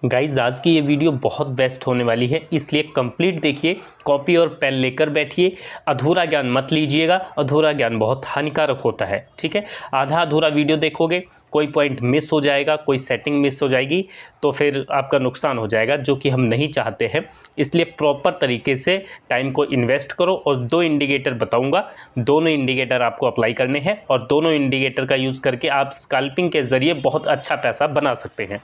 Guys आज की ये वीडियो बहुत बेस्ट होने वाली है, इसलिए कंप्लीट देखिए। कॉपी और पेन लेकर बैठिए। अधूरा ज्ञान मत लीजिएगा, अधूरा ज्ञान बहुत हानिकारक होता है। ठीक है, आधा अधूरा वीडियो देखोगे, कोई पॉइंट मिस हो जाएगा, कोई सेटिंग मिस हो जाएगी, तो फिर आपका नुकसान हो जाएगा, जो कि हम नहीं चाहते हैं। इसलिए प्रॉपर तरीके से टाइम को इन्वेस्ट करो। और 2 इंडिकेटर बताऊंगा, दोनों इंडिकेटर आपको अप्लाई करने हैं और दोनों इंडिकेटर का यूज़ करके आप स्कैल्पिंग के ज़रिए बहुत अच्छा पैसा बना सकते हैं।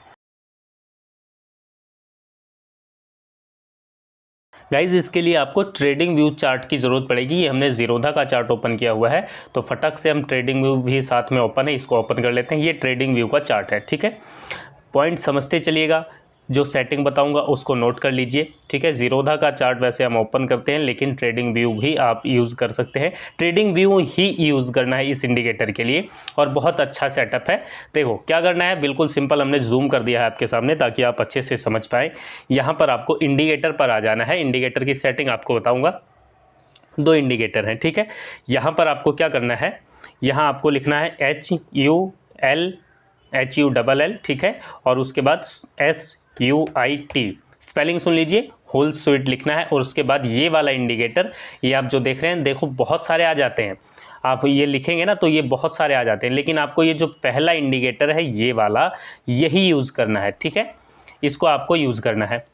गाइज इसके लिए आपको ट्रेडिंग व्यू चार्ट की ज़रूरत पड़ेगी। ये हमने जीरोधा का चार्ट ओपन किया हुआ है, तो फटक से हम ट्रेडिंग व्यू भी साथ में ओपन है, इसको ओपन कर लेते हैं। ये ट्रेडिंग व्यू का चार्ट है। ठीक है, पॉइंट समझते चलिएगा, जो सेटिंग बताऊंगा उसको नोट कर लीजिए। ठीक है, जीरोधा का चार्ट वैसे हम ओपन करते हैं, लेकिन ट्रेडिंग व्यू भी आप यूज़ कर सकते हैं। ट्रेडिंग व्यू ही यूज़ करना है इस इंडिकेटर के लिए, और बहुत अच्छा सेटअप है। देखो क्या करना है, बिल्कुल सिंपल, हमने जूम कर दिया है आपके सामने ताकि आप अच्छे से समझ पाएँ। यहाँ पर आपको इंडिकेटर पर आ जाना है। इंडिकेटर की सेटिंग आपको बताऊँगा। 2 इंडिकेटर हैं। ठीक है, यहाँ पर आपको क्या करना है, यहाँ आपको लिखना है HUL, ठीक है, और उसके बाद SUIT, स्पेलिंग सुन लीजिए, होल स्वीट लिखना है। और उसके बाद ये वाला इंडिकेटर, ये आप जो देख रहे हैं, देखो बहुत सारे आ जाते हैं। आप ये लिखेंगे ना तो ये बहुत सारे आ जाते हैं, लेकिन आपको ये जो पहला इंडिकेटर है ये वाला, यही यूज़ करना है। ठीक है, इसको आपको यूज़ करना है।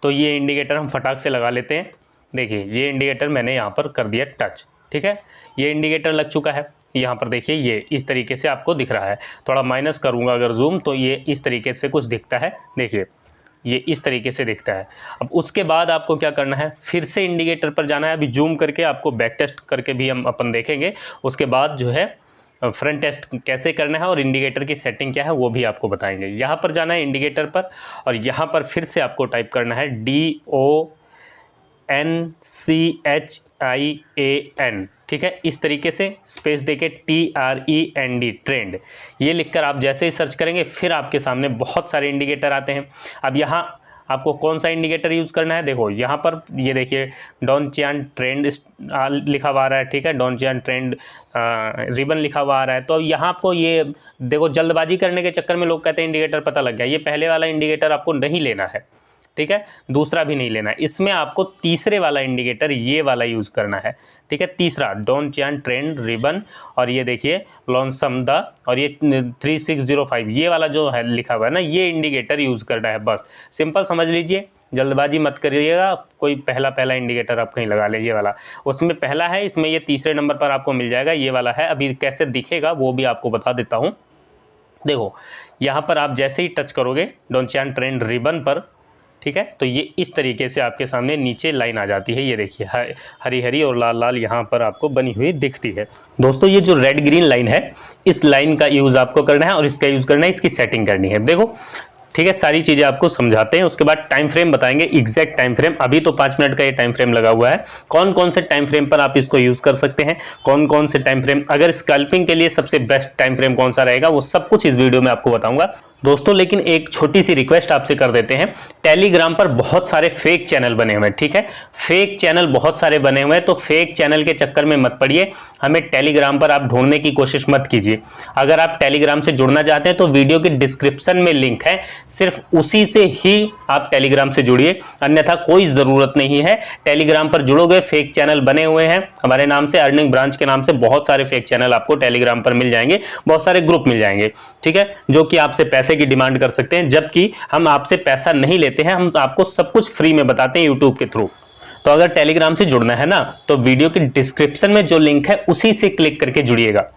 तो ये इंडिकेटर हम फटाक से लगा लेते हैं। देखिए ये इंडिकेटर मैंने यहाँ पर कर दिया टच। ठीक है, ये इंडिकेटर लग चुका है। यहाँ पर देखिए ये इस तरीके से आपको दिख रहा है। थोड़ा माइनस करूँगा अगर जूम, तो ये इस तरीके से कुछ दिखता है। देखिए ये इस तरीके से दिखता है। अब उसके बाद आपको क्या करना है, फिर से इंडिकेटर पर जाना है। अभी जूम करके आपको बैक टेस्ट करके भी हम अपन देखेंगे। उसके बाद जो है फ्रंट टेस्ट कैसे करना है और इंडिकेटर की सेटिंग क्या है वो भी आपको बताएंगे। यहाँ पर जाना है इंडिकेटर पर, और यहाँ पर फिर से आपको टाइप करना है DONCHIAN। ठीक है, इस तरीके से स्पेस देके TREND, ट्रेंड, ये लिखकर आप जैसे ही सर्च करेंगे फिर आपके सामने बहुत सारे इंडिकेटर आते हैं। अब यहाँ आपको कौन सा इंडिकेटर यूज़ करना है, देखो यहाँ पर ये देखिए डॉनचियान ट्रेंड लिखा हुआ आ रहा है। ठीक है, डॉनचियान ट्रेंड रिबन लिखा हुआ आ रहा है। तो यहाँ आपको ये देखो, जल्दबाजी करने के चक्कर में लोग कहते हैं इंडिकेटर पता लग गया। ये पहले वाला इंडिकेटर आपको नहीं लेना है। ठीक है, दूसरा भी नहीं लेना है। इसमें आपको तीसरे वाला इंडिकेटर ये वाला यूज़ करना है। ठीक है, तीसरा डॉनचियान ट्रेंड रिबन, और ये देखिए लॉन्सम द, और ये 3605, ये वाला जो है लिखा हुआ है ना, ये इंडिकेटर यूज़ करना है। बस सिंपल समझ लीजिए, जल्दबाजी मत करिएगा। कोई पहला इंडिकेटर आप कहीं लगा ले, ये वाला उसमें पहला है, इसमें ये तीसरे नंबर पर आपको मिल जाएगा, ये वाला है। अभी कैसे दिखेगा वो भी आपको बता देता हूँ। देखो यहाँ पर आप जैसे ही टच करोगे डॉनचियान ट्रेंड रिबन पर, ठीक है, तो ये इस तरीके से आपके सामने नीचे लाइन आ जाती है। ये देखिए हरी हरी और लाल लाल यहाँ पर आपको बनी हुई दिखती है। दोस्तों ये जो रेड ग्रीन लाइन है, इस लाइन का यूज़ आपको करना है और इसका यूज़ करना है, इसकी सेटिंग करनी है। देखो ठीक है, सारी चीज़ें आपको समझाते हैं, उसके बाद टाइम फ्रेम बताएंगे, एग्जैक्ट टाइम फ्रेम। अभी तो 5 मिनट का ये टाइम फ्रेम लगा हुआ है। कौन कौन से टाइम फ्रेम पर आप इसको यूज़ कर सकते हैं, कौन कौन से टाइम फ्रेम, अगर स्कैल्पिंग के लिए सबसे बेस्ट टाइम फ्रेम कौन सा रहेगा, वो सब कुछ इस वीडियो में आपको बताऊंगा दोस्तों। लेकिन एक छोटी सी रिक्वेस्ट आपसे कर देते हैं, टेलीग्राम पर बहुत सारे फेक चैनल बने हुए हैं। ठीक है, फेक चैनल बहुत सारे बने हुए हैं, तो फेक चैनल के चक्कर में मत पड़िए। हमें टेलीग्राम पर आप ढूंढने की कोशिश मत कीजिए। अगर आप टेलीग्राम से जुड़ना चाहते हैं तो वीडियो के डिस्क्रिप्शन में लिंक है, सिर्फ उसी से ही आप टेलीग्राम से जुड़िए, अन्यथा कोई ज़रूरत नहीं है। टेलीग्राम पर जुड़ोगे, फेक चैनल बने हुए हैं हमारे नाम से, अर्निंग ब्रांच के नाम से बहुत सारे फेक चैनल आपको टेलीग्राम पर मिल जाएंगे, बहुत सारे ग्रुप मिल जाएंगे। ठीक है, जो कि आपसे पैसे की डिमांड कर सकते हैं, जबकि हम आपसे पैसा नहीं लेते हैं, हम आपको सब कुछ फ्री में बताते हैं यूट्यूब के थ्रू। तो अगर टेलीग्राम से जुड़ना है ना, तो वीडियो के डिस्क्रिप्शन में जो लिंक है उसी से क्लिक करके जुड़िएगा।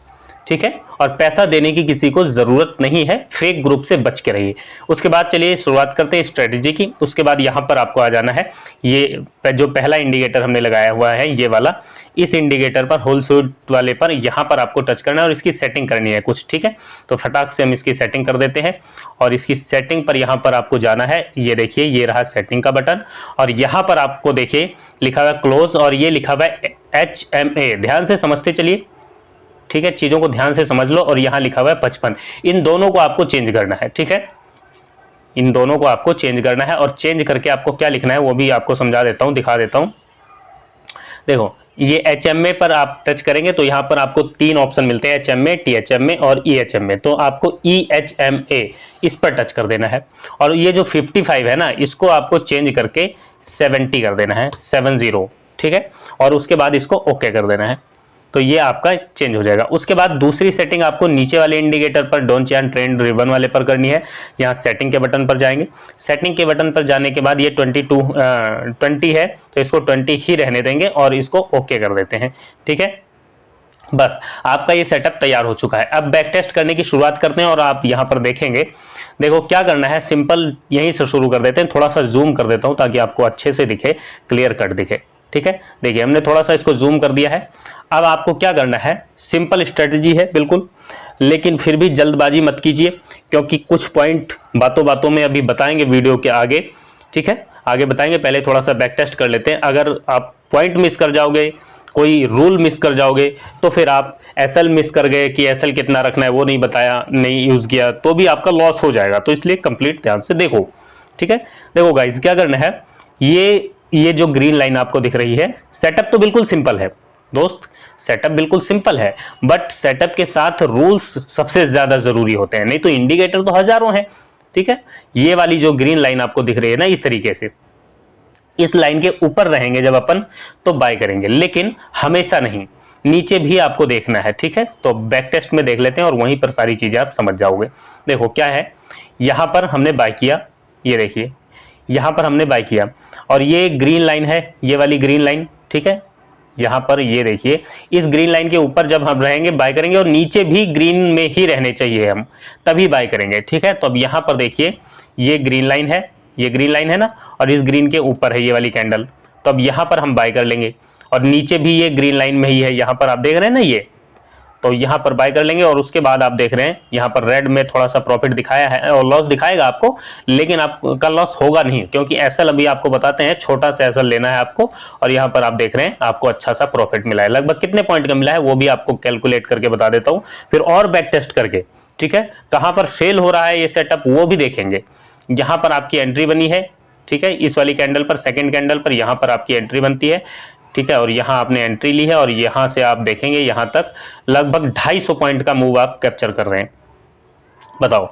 ठीक है, और पैसा देने की किसी को जरूरत नहीं है, फेक ग्रुप से बच के रहिए। उसके बाद चलिए शुरुआत करते हैं स्ट्रेटेजी की। उसके बाद यहाँ पर आपको आ जाना है, ये जो पहला इंडिकेटर हमने लगाया हुआ है ये वाला, इस इंडिकेटर पर होल स्वीट वाले पर यहाँ पर आपको टच करना है और इसकी सेटिंग करनी है कुछ। ठीक है, तो फटाक से हम इसकी सेटिंग कर देते हैं, और इसकी सेटिंग पर यहाँ पर आपको जाना है। ये देखिए ये रहा सेटिंग का बटन, और यहाँ पर आपको देखिए लिखा हुआ है क्लोज, और ये लिखा हुआ है HMA। ध्यान से समझते चलिए, ठीक है, चीज़ों को ध्यान से समझ लो। और यहाँ लिखा हुआ है 55, इन दोनों को आपको चेंज करना है। ठीक है, इन दोनों को आपको चेंज करना है, और चेंज करके आपको क्या लिखना है वो भी आपको समझा देता हूँ, दिखा देता हूँ। देखो ये HMA पर आप टच करेंगे तो यहाँ पर आपको 3 ऑप्शन मिलते हैं, HMA, THMA और EHMA। तो आपको EHMA इस पर टच कर देना है और ये जो 55 है ना, इसको आपको चेंज करके 70 कर देना है, 70, ठीक है। और उसके बाद इसको ओके कर देना है, तो ये आपका चेंज हो जाएगा। उसके बाद दूसरी सेटिंग आपको नीचे वाले इंडिकेटर पर डोंट चियान ट्रेंड रिबन वाले पर करनी है। यहाँ सेटिंग के बटन पर जाएंगे, सेटिंग के बटन पर जाने के बाद ये 20 है तो इसको 20 ही रहने देंगे और इसको ओके कर देते हैं, ठीक है। बस आपका ये सेटअप तैयार हो चुका है। अब बैक टेस्ट करने की शुरुआत करते हैं और आप यहाँ पर देखेंगे, देखो क्या करना है, सिंपल यहीं से शुरू कर देते हैं। थोड़ा सा जूम कर देता हूँ ताकि आपको अच्छे से दिखे, क्लियर कट दिखे, ठीक है। देखिए हमने थोड़ा सा इसको जूम कर दिया है। अब आपको क्या करना है, सिंपल स्ट्रेटजी है बिल्कुल, लेकिन फिर भी जल्दबाजी मत कीजिए क्योंकि कुछ पॉइंट बातों बातों में अभी बताएंगे वीडियो के आगे, ठीक है, आगे बताएंगे। पहले थोड़ा सा बैक टेस्ट कर लेते हैं। अगर आप पॉइंट मिस कर जाओगे, कोई रूल मिस कर जाओगे, तो फिर आप एसएल मिस कर गए कि एसएल कितना रखना है वो नहीं बताया, नहीं यूज़ किया, तो भी आपका लॉस हो जाएगा। तो इसलिए कंप्लीट ध्यान से देखो, ठीक है। देखो गाइज क्या करना है, ये जो ग्रीन लाइन आपको दिख रही है, सेटअप तो बिल्कुल सिंपल है दोस्त, सेटअप बिल्कुल सिंपल है, बट सेटअप के साथ रूल्स सबसे ज्यादा जरूरी होते हैं, नहीं तो इंडिकेटर तो हजारों हैं, ठीक है। ये वाली जो ग्रीन लाइन आपको दिख रही है ना, इस तरीके से इस लाइन के ऊपर रहेंगे जब अपन तो बाय करेंगे, लेकिन हमेशा नहीं, नीचे भी आपको देखना है, ठीक है। तो बैक टेस्ट में देख लेते हैं और वहीं पर सारी चीजें आप समझ जाओगे। देखो क्या है, यहां पर हमने बाय किया, ये देखिए यहां पर हमने बाय किया और ये ग्रीन लाइन है, ये वाली ग्रीन लाइन, ठीक है। यहां पर ये देखिए, इस ग्रीन लाइन के ऊपर जब हम रहेंगे बाय करेंगे और नीचे भी ग्रीन में ही रहने चाहिए हम, तभी बाय करेंगे, ठीक है। तो अब यहां पर देखिए ये ग्रीन लाइन है, ये ग्रीन लाइन है ना, और इस ग्रीन के ऊपर है ये वाली कैंडल, तो अब यहां पर हम बाय कर लेंगे और नीचे भी ये ग्रीन लाइन में ही है, यहां पर आप देख रहे हैं ना ये, तो यहां पर बाय कर लेंगे। और उसके बाद आप देख रहे हैं यहां पर रेड में थोड़ा सा प्रॉफिट दिखाया है और लॉस दिखाएगा आपको, लेकिन आपका लॉस होगा नहीं क्योंकि एसएल अभी आपको बताते हैं, छोटा सा एसएल लेना है आपको। और यहां पर आप देख रहे हैं आपको अच्छा सा प्रॉफिट मिला है, लगभग कितने पॉइंट का मिला है वो भी आपको कैलकुलेट करके बता देता हूं, फिर और बैक टेस्ट करके, ठीक है। कहां पर फेल हो रहा है ये सेटअप वो भी देखेंगे। यहां पर आपकी एंट्री बनी है, ठीक है, इस वाली कैंडल पर, सेकंड कैंडल पर यहां पर आपकी एंट्री बनती है, ठीक है, और यहां आपने एंट्री ली है और यहां से आप देखेंगे यहां तक लगभग 250 पॉइंट का मूव आप कैप्चर कर रहे हैं। बताओ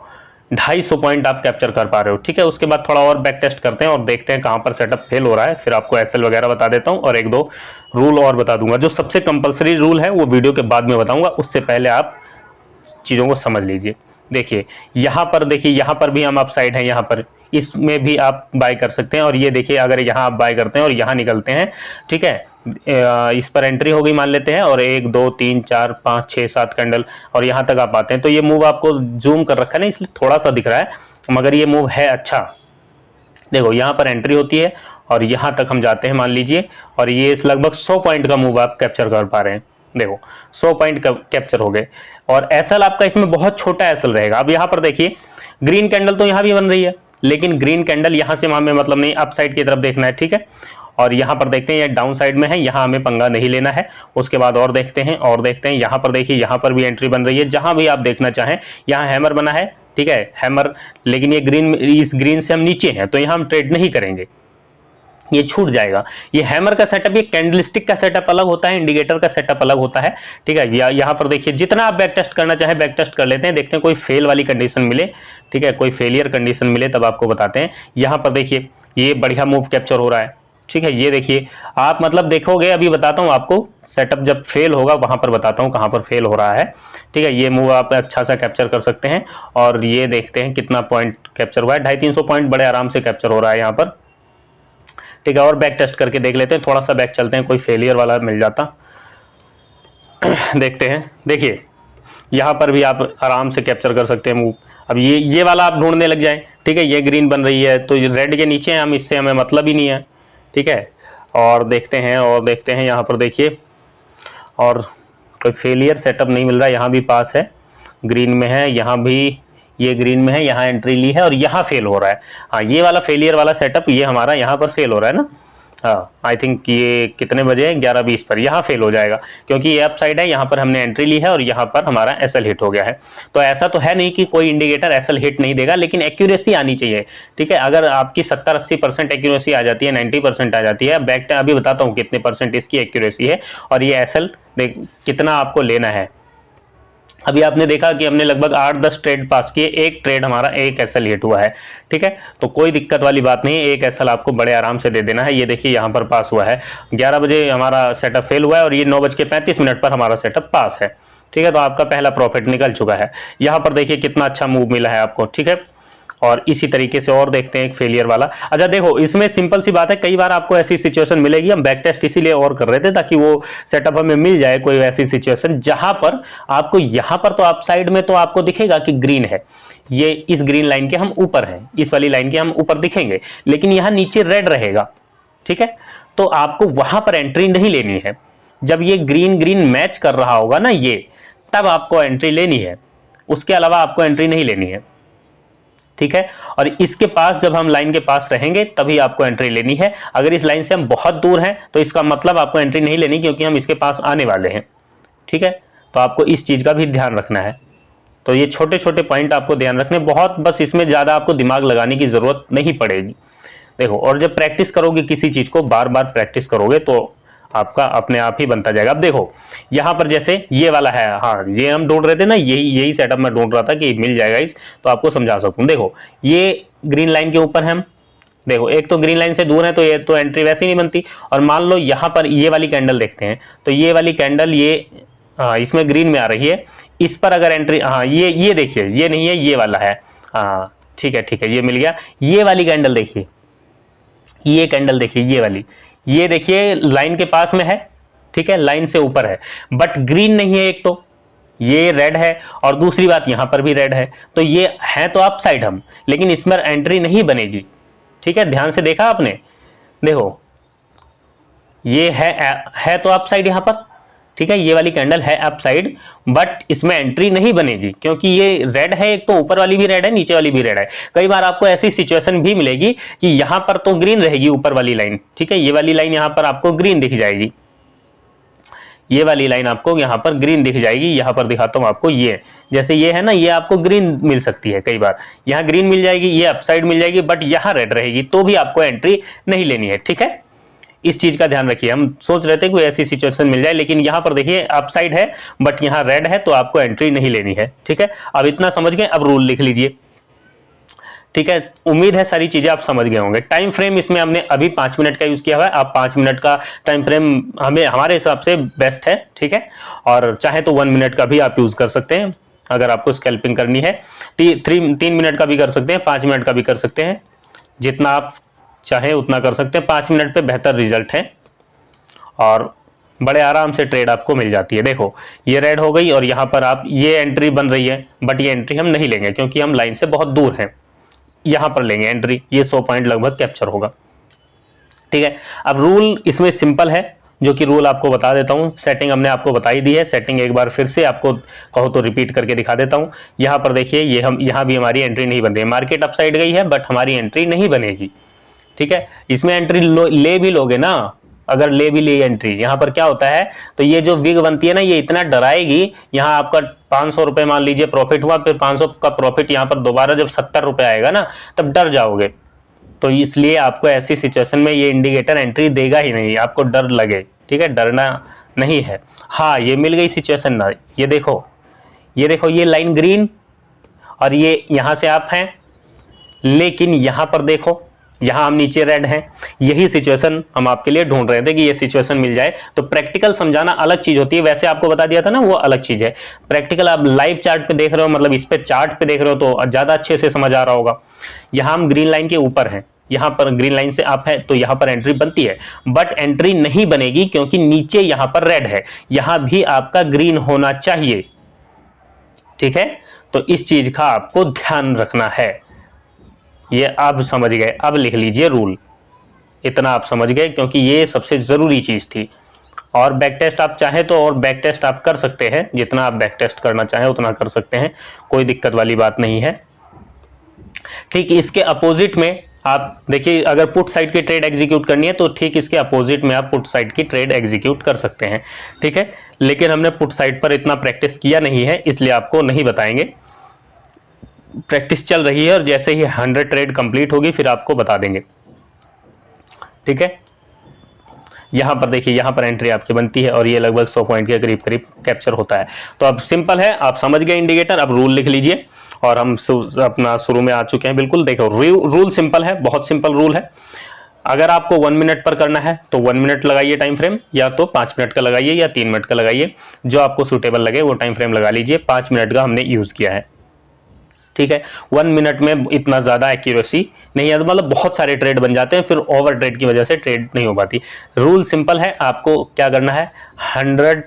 250 पॉइंट आप कैप्चर कर पा रहे हो, ठीक है। उसके बाद थोड़ा और बैक टेस्ट करते हैं और देखते हैं कहां पर सेटअप फेल हो रहा है, फिर आपको एसएल वगैरह बता देता हूं और एक दो रूल और बता दूंगा। जो सबसे कंपलसरी रूल है वो वीडियो के बाद में बताऊंगा, उससे पहले आप चीजों को समझ लीजिए। देखिए यहां पर, देखिए यहां पर भी हम अपसाइड हैं, यहां पर इसमें भी आप बाय कर सकते हैं। और ये देखिए अगर यहां आप बाय करते हैं और यहां निकलते हैं, ठीक है, इस पर एंट्री हो गई मान लेते हैं और 1 2 3 4 5 6 7 कैंडल और यहां तक आप आते हैं, तो ये मूव आपको जूम कर रखा है ना, इसलिए थोड़ा सा दिख रहा है, मगर ये मूव है अच्छा। देखो यहां पर एंट्री होती है और यहां तक हम जाते हैं मान लीजिए, और ये लगभग 100 पॉइंट का मूव आप कैप्चर कर पा रहे हैं। देखो 100 पॉइंट कैप्चर हो गए और एसएल आपका इसमें बहुत छोटा एसएल रहेगा। अब यहां पर देखिए ग्रीन कैंडल तो यहां भी बन रही है, लेकिन ग्रीन कैंडल यहां से हमें मतलब नहीं, अप साइड की तरफ देखना है, ठीक है। और यहां पर देखते हैं ये डाउन साइड में है, यहां हमें पंगा नहीं लेना है। उसके बाद और देखते हैं और देखते हैं, यहां पर देखिए यहां पर भी एंट्री बन रही है, जहां भी आप देखना चाहें। यहां हैमर बना है, ठीक है, हैमर, लेकिन ये ग्रीन, इस ग्रीन से हम नीचे हैं तो यहां हम ट्रेड नहीं करेंगे, ये छूट जाएगा। ये हैमर का सेटअप, ये कैंडलस्टिक का सेटअप अलग होता है, इंडिकेटर का सेटअप अलग होता है, ठीक है। यहाँ पर देखिए जितना आप बैक टेस्ट करना चाहे बैक टेस्ट कर लेते हैं, देखते हैं कोई फेल वाली कंडीशन मिले, ठीक है, कोई फेलियर कंडीशन मिले तब आपको बताते हैं। यहाँ पर देखिए ये बढ़िया मूव कैप्चर हो रहा है, ठीक है। ये देखिए आप मतलब देखोगे, अभी बताता हूँ आपको, सेटअप जब फेल होगा वहां पर बताता हूँ कहां पर फेल हो रहा है, ठीक है। ये मूव आप अच्छा सा कैप्चर कर सकते हैं और ये देखते हैं कितना पॉइंट कैप्चर हुआ है, 250-300 पॉइंट बड़े आराम से कैप्चर हो रहा है यहाँ पर, ठीक है। और बैक टेस्ट करके देख लेते हैं, थोड़ा सा बैक चलते हैं, कोई फेलियर वाला मिल जाता देखते हैं। देखिए यहाँ पर भी आप आराम से कैप्चर कर सकते हैं मूव। अब ये वाला आप ढूंढने लग जाए, ठीक है, ये ग्रीन बन रही है तो रेड के नीचे हैं हम, इससे हमें मतलब ही नहीं है, ठीक है। और देखते हैं यहाँ पर देखिए, और कोई फेलियर सेटअप नहीं मिल रहा, यहाँ भी पास है, ग्रीन में है, यहाँ भी ये ग्रीन में है, यहाँ एंट्री ली है और यहाँ फेल हो रहा है। हाँ ये वाला फेलियर वाला सेटअप ये हमारा यहाँ पर फेल हो रहा है ना, हाँ, आई थिंक ये कितने बजे, 11:20 पर यहाँ फेल हो जाएगा, क्योंकि ये अप साइड है, यहाँ पर हमने एंट्री ली है और यहाँ पर हमारा एसएल हिट हो गया है। तो ऐसा तो है नहीं कि कोई इंडिकेटर एसएल हिट नहीं देगा, लेकिन एक्यूरेसी आनी चाहिए। ठीक है, अगर आपकी 70-80% एक्यूरेसी आ जाती है, 90% आ जाती है, बैक अभी बताता हूँ कितने परसेंट इसकी एक्यूरेसी है और ये एसएल कितना आपको लेना है। अभी आपने देखा कि हमने लगभग 8-10 ट्रेड पास किए, एक ट्रेड हमारा एक एसएल हिट हुआ है। ठीक है, तो कोई दिक्कत वाली बात नहीं है, एक एसएल आपको बड़े आराम से दे देना है। ये देखिए यहाँ पर पास हुआ है, 11 बजे हमारा सेटअप फेल हुआ है और ये 9:35 पर हमारा सेटअप पास है। ठीक है, तो आपका पहला प्रॉफिट निकल चुका है। यहाँ पर देखिए कितना अच्छा मूव मिला है आपको। ठीक है, और इसी तरीके से और देखते हैं एक फेलियर वाला। अच्छा देखो, इसमें सिंपल सी बात है, कई बार आपको ऐसी सिचुएशन मिलेगी, हम बैक टेस्ट इसीलिए और कर रहे थे ताकि वो सेटअप हमें मिल जाए कोई ऐसी सिचुएशन जहां पर आपको, यहां पर तो आप साइड में तो आपको दिखेगा कि ग्रीन है, ये इस ग्रीन लाइन के हम ऊपर हैं, इस वाली लाइन के हम ऊपर दिखेंगे, लेकिन यहां नीचे रेड रहेगा। ठीक है, तो आपको वहां पर एंट्री नहीं लेनी है। जब ये ग्रीन ग्रीन मैच कर रहा होगा ना, ये तब आपको एंट्री लेनी है, उसके अलावा आपको एंट्री नहीं लेनी है। ठीक है, और इसके पास जब हम लाइन के पास रहेंगे तभी आपको एंट्री लेनी है। अगर इस लाइन से हम बहुत दूर हैं तो इसका मतलब आपको एंट्री नहीं लेनी, क्योंकि हम इसके पास आने वाले हैं। ठीक है, तो आपको इस चीज का भी ध्यान रखना है। तो ये छोटे छोटे पॉइंट आपको ध्यान रखने, बहुत बस इसमें ज्यादा आपको दिमाग लगाने की जरूरत नहीं पड़ेगी। देखो, और जब प्रैक्टिस करोगे किसी चीज को, बार बार प्रैक्टिस करोगे तो आपका अपने आप ही बनता जाएगा। अब देखो यहाँ पर जैसे ये वाला है, हाँ ये हम ढूंढ रहे थे ना, यही सेटअप मैं ढूंढ रहा था कि मिल जाएगा इस, तो आपको समझा सकूं। देखो ये ग्रीन लाइन के ऊपर हम, देखो एक तो ग्रीन लाइन से दूर है तो ये तो एंट्री वैसे ही नहीं बनती। और मान लो यहाँ पर ये वाली कैंडल देखते हैं, तो ये वाली कैंडल ये, हाँ इसमें ग्रीन में आ रही है, इस पर अगर एंट्री, हाँ ये देखिए, ये नहीं है, ये वाला है, हाँ ठीक है, ये मिल गया। ये वाली कैंडल देखिए, ये कैंडल देखिए, ये वाली, ये देखिए लाइन के पास में है। ठीक है, लाइन से ऊपर है, बट ग्रीन नहीं है। एक तो ये रेड है और दूसरी बात यहां पर भी रेड है, तो ये है तो अप साइड हम, लेकिन इसमें एंट्री नहीं बनेगी। ठीक है, ध्यान से देखा आपने, देखो ये है तो अप साइड यहां पर। ठीक है, ये वाली कैंडल है अप साइड, बट इसमें एंट्री नहीं बनेगी क्योंकि ये रेड है, एक तो ऊपर वाली भी रेड है, नीचे वाली भी रेड है। कई बार आपको ऐसी सिचुएशन भी मिलेगी कि यहां पर तो ग्रीन रहेगी ऊपर वाली लाइन। ठीक है, ये वाली लाइन यहां पर आपको ग्रीन दिख जाएगी, ये वाली लाइन आपको यहां पर ग्रीन दिख जाएगी। यहां पर दिखाता हूं आपको, ये जैसे ये है ना, ये आपको ग्रीन मिल सकती है, कई बार यहां ग्रीन मिल जाएगी, ये अप साइड मिल जाएगी, बट यहां रेड रहेगी, तो भी आपको एंट्री नहीं लेनी है। ठीक है, इस चीज का ध्यान रखिए। हम सोच रहे थे कोई ऐसी सिचुएशन मिल जाए, लेकिन यहां पर देखिए अप साइड है बट यहां रेड है, तो आपको एंट्री नहीं लेनी है। ठीक है, अब इतना समझ गए, अब रूल लिख लीजिए। ठीक है, उम्मीद है सारी चीजें आप समझ गए होंगे। टाइम फ्रेम इसमें हमने अभी 5 मिनट का यूज किया हुआ है, आप 5 मिनट का टाइम फ्रेम हमें हमारे हिसाब से बेस्ट है। ठीक है, और चाहे तो 1 मिनट का भी आप यूज कर सकते हैं अगर आपको स्कैल्पिंग करनी है। 3 मिनट का भी कर सकते हैं, 5 मिनट का भी कर सकते हैं, जितना आप चाहे उतना कर सकते हैं। 5 मिनट पे बेहतर रिजल्ट है और बड़े आराम से ट्रेड आपको मिल जाती है। देखो ये रेड हो गई और यहाँ पर आप, ये एंट्री बन रही है, बट ये एंट्री हम नहीं लेंगे क्योंकि हम लाइन से बहुत दूर हैं। यहाँ पर लेंगे एंट्री, ये 100 पॉइंट लगभग कैप्चर होगा। ठीक है, अब रूल इसमें सिंपल है, जो कि रूल आपको बता देता हूँ। सेटिंग हमने आपको बताई दी है, सेटिंग एक बार फिर से आपको कहो तो रिपीट करके दिखा देता हूँ। यहाँ पर देखिए, ये हम, यहाँ भी हमारी एंट्री नहीं बन रही है, मार्केट अप साइड गई है बट हमारी एंट्री नहीं बनेगी। ठीक है, इसमें एंट्री ले भी लोगे ना, अगर ले भी ली एंट्री, यहाँ पर क्या होता है, तो ये जो विग बनती है ना, ये इतना डराएगी। यहाँ आपका 500 रुपए मान लीजिए प्रॉफिट हुआ, फिर 500 का प्रॉफिट यहाँ पर दोबारा जब 70 रुपए आएगा ना, तब डर जाओगे। तो इसलिए आपको ऐसी सिचुएशन में ये इंडिकेटर एंट्री देगा ही नहीं, आपको डर लगे। ठीक है, डरना नहीं है। हाँ, ये मिल गई सिचुएशन ना, ये देखो, ये लाइन ग्रीन और ये यहाँ से आप हैं, लेकिन यहाँ पर देखो, यहाँ हम नीचे रेड हैं। यही सिचुएशन हम आपके लिए ढूंढ रहे थे कि ये सिचुएशन मिल जाए। तो प्रैक्टिकल समझाना अलग चीज होती है, वैसे आपको बता दिया था ना, वो अलग चीज है। प्रैक्टिकल आप लाइव चार्ट पे देख रहे हो, मतलब इस पे चार्ट पे देख रहे हो तो ज्यादा अच्छे से समझ आ रहा होगा। यहाँ हम ग्रीन लाइन के ऊपर हैं, यहाँ पर ग्रीन लाइन से आप है तो यहाँ पर एंट्री बनती है, बट एंट्री नहीं बनेगी क्योंकि नीचे यहाँ पर रेड है, यहाँ भी आपका ग्रीन होना चाहिए। ठीक है, तो इस चीज का आपको ध्यान रखना है। ये आप समझ गए, अब लिख लीजिए रूल, इतना आप समझ गए क्योंकि ये सबसे जरूरी चीज थी। और बैक टेस्ट आप चाहे तो और बैक टेस्ट आप कर सकते हैं, जितना आप बैक टेस्ट करना चाहें उतना कर सकते हैं, कोई दिक्कत वाली बात नहीं है। ठीक इसके अपोजिट में आप देखिए, अगर पुट साइड की ट्रेड एग्जीक्यूट करनी है तो ठीक इसके अपोजिट में आप पुट साइड की ट्रेड एग्जीक्यूट कर सकते हैं, ठीक है। लेकिन हमने पुट साइड पर इतना प्रैक्टिस किया नहीं है, इसलिए आपको नहीं बताएंगे। प्रैक्टिस चल रही है और जैसे ही 100 ट्रेड कंप्लीट होगी फिर आपको बता देंगे, ठीक है। यहां पर देखिए, यहां पर एंट्री आपकी बनती है और ये लगभग 100 पॉइंट के करीब करीब कैप्चर होता है। तो अब सिंपल है, आप समझ गए इंडिकेटर। अब रूल लिख लीजिए और हम अपना शुरू में आ चुके हैं। बिल्कुल देखो, रूल सिंपल है, बहुत सिंपल रूल है। अगर आपको 1 मिनट पर करना है तो 1 मिनट लगाइए टाइम फ्रेम, या तो 5 मिनट का लगाइए या 3 मिनट का लगाइए, जो आपको सूटेबल लगे वो टाइम फ्रेम लगा लीजिए। 5 मिनट का हमने यूज किया है, ठीक है। 1 मिनट में इतना ज्यादा एक्यूरेसी नहीं है, तो मतलब बहुत सारे ट्रेड बन जाते हैं, फिर ओवर ट्रेड की वजह से ट्रेड नहीं हो पाती। रूल सिंपल है, आपको क्या करना है, 100,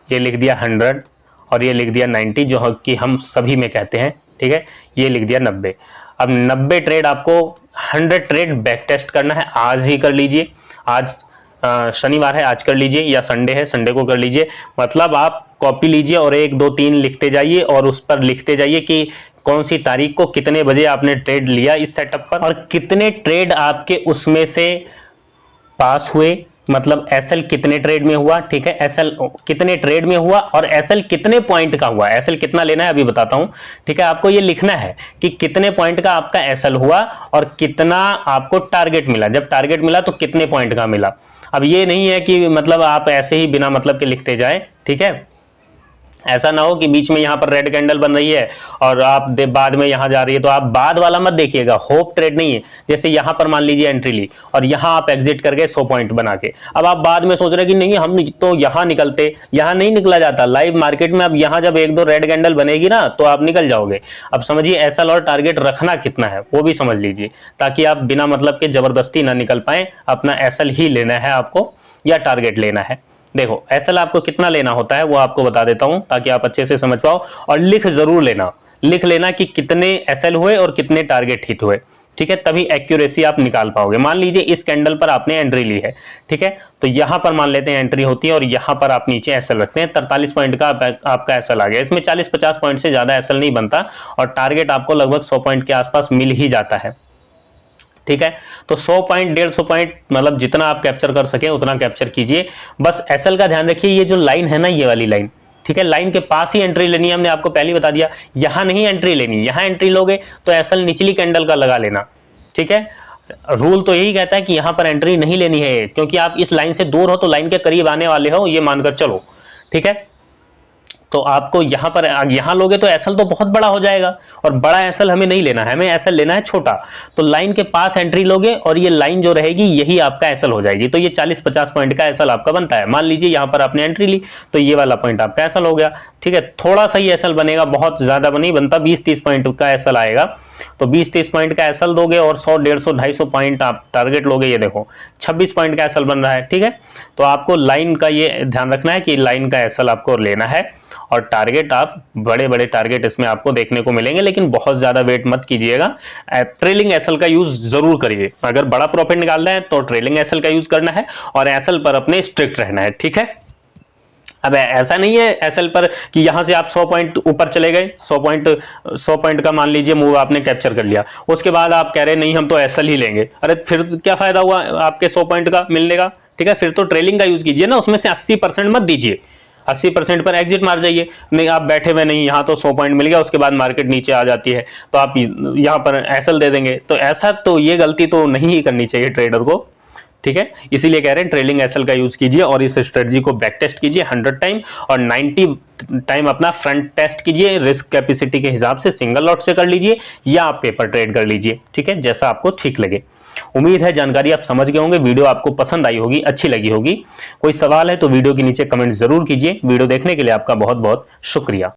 ये लिख दिया 100 और ये लिख दिया 90, जो कि हम सभी में कहते हैं, ठीक है। ये लिख दिया 90। अब 90 ट्रेड आपको 100 ट्रेड बैक टेस्ट करना है। आज ही कर लीजिए, आज शनिवार है, आज कर लीजिए, या संडे है, संडे को कर लीजिए। मतलब आप कॉपी लीजिए और 1 2 3 लिखते जाइए और उस पर लिखते जाइए कि कौन सी तारीख को कितने बजे आपने ट्रेड लिया इस सेटअप पर, और कितने ट्रेड आपके उसमें से पास हुए, मतलब एसएल कितने ट्रेड में हुआ, ठीक है। एसएल कितने ट्रेड में हुआ और एसएल कितने पॉइंट का हुआ। एसएल कितना लेना है अभी बताता हूं, ठीक है। आपको ये लिखना है कि कितने पॉइंट का आपका एसएल हुआ और कितना आपको टारगेट मिला। जब टारगेट मिला तो कितने पॉइंट का मिला। अब ये नहीं है कि मतलब आप ऐसे ही बिना मतलब के लिखते जाए, ठीक है। ऐसा ना हो कि बीच में यहां पर रेड कैंडल बन रही है और आप बाद में यहां जा रही है, तो आप बाद वाला मत देखिएगा। होप ट्रेड नहीं है, जैसे यहां पर मान लीजिए एंट्री ली और यहां आप एग्जिट कर गए 100 पॉइंट बना के। अब आप बाद में सोच रहे कि नहीं हम तो यहां निकलते, यहां नहीं निकला जाता लाइव मार्केट में। अब यहां जब 1 2 रेड कैंडल बनेगी ना तो आप निकल जाओगे। अब समझिए एसएल और टारगेट रखना कितना है वो भी समझ लीजिए, ताकि आप बिना मतलब के जबरदस्ती ना निकल पाए। अपना एसएल ही लेना है आपको या टारगेट लेना है। देखो एसएल आपको कितना लेना होता है वो आपको बता देता हूं, ताकि आप अच्छे से समझ पाओ। और लिख जरूर लेना, लिख लेना कि कितने एसएल हुए और कितने टारगेट हिट हुए, ठीक है। तभी एक्यूरेसी आप निकाल पाओगे। मान लीजिए इस कैंडल पर आपने एंट्री ली है, ठीक है। तो यहां पर मान लेते हैं एंट्री होती है और यहां पर आप नीचे एसएल रखते हैं। 43 पॉइंट का आपका एसएल आ गया। इसमें 40-50 पॉइंट से ज्यादा एसएल नहीं बनता और टारगेट आपको लगभग 100 पॉइंट के आसपास मिल ही जाता है, ठीक है। तो 100 पॉइंट 150 पॉइंट मतलब जितना आप कैप्चर कर सके उतना कैप्चर कीजिए। बस एसएल का ध्यान रखिए, ये जो लाइन है ना, ये वाली लाइन, ठीक है। लाइन के पास ही एंट्री लेनी है, हमने आपको पहले बता दिया। यहां नहीं एंट्री लेनी, यहां एंट्री लोगे तो एसएल निचली कैंडल का लगा लेना, ठीक है। रूल तो यही कहता है कि यहां पर एंट्री नहीं लेनी है, क्योंकि आप इस लाइन से दूर हो तो लाइन के करीब आने वाले हो, ये मानकर चलो, ठीक है। तो आपको यहां पर यहां लोगे तो एसएल तो बहुत बड़ा हो जाएगा, और बड़ा एसएल हमें नहीं लेना है, हमें एसएल लेना है छोटा। तो लाइन के पास एंट्री लोगे और ये लाइन जो रहेगी यही आपका एसएल हो जाएगी। तो ये 40-50 पॉइंट का एसएल आपका बनता है। मान लीजिए यहां पर आपने एंट्री ली तो ये वाला पॉइंट आपका एसएल हो गया, ठीक है। थोड़ा सा ही एसएल बनेगा, बहुत ज्यादा नहीं बनता, 20-30 पॉइंट का एसएल आएगा। तो 20-30 पॉइंट का एसएल दोगे और 100 150 250 पॉइंट आप टारगेट लोगे। ये देखो 26 पॉइंट का एसएल बन रहा है, ठीक है। तो आपको लाइन का ये ध्यान रखना है कि लाइन का एसएल आपको लेना है, और टारगेट आप बड़े बड़े टारगेट इसमें आपको देखने को मिलेंगे, लेकिन बहुत ज्यादा वेट मत कीजिएगा। ट्रेलिंग एसएल का यूज जरूर करिए। अगर बड़ा प्रॉफिट निकालना है तो ट्रेलिंग एसएल का यूज करना है और एसएल पर अपने स्ट्रिक्ट रहना है, ठीक है। अब ऐसा नहीं है एसएल पर कि यहां से आप 100 पॉइंट ऊपर चले गए, 100 पॉइंट का मान लीजिए मूव आपने कैप्चर कर लिया, उसके बाद आप कह रहे नहीं हम तो एसएल ही लेंगे। अरे फिर क्या फायदा हुआ आपके 100 पॉइंट का मिलने का, ठीक है। फिर तो ट्रेलिंग का यूज कीजिए ना, उसमें से 80% मत दीजिए, 80% पर एग्जिट मार जाइए। नहीं आप बैठे हुए नहीं, यहाँ तो 100 पॉइंट मिल गया, उसके बाद मार्केट नीचे आ जाती है तो आप यहाँ पर एसएल दे देंगे। तो ऐसा तो ये गलती तो नहीं करनी चाहिए ट्रेडर को, ठीक है। इसीलिए कह रहे हैं ट्रेलिंग एसएल का यूज कीजिए और इस स्ट्रेटजी को बैक टेस्ट कीजिए 100 टाइम और 90 टाइम अपना फ्रंट टेस्ट कीजिए। रिस्क कैपेसिटी के हिसाब से सिंगल लॉट से कर लीजिए या आप पेपर ट्रेड कर लीजिए, ठीक है, जैसा आपको ठीक लगे। उम्मीद है जानकारी आप समझ गए होंगे, वीडियो आपको पसंद आई होगी, अच्छी लगी होगी। कोई सवाल है तो वीडियो के नीचे कमेंट जरूर कीजिए। वीडियो देखने के लिए आपका बहुत बहुत शुक्रिया।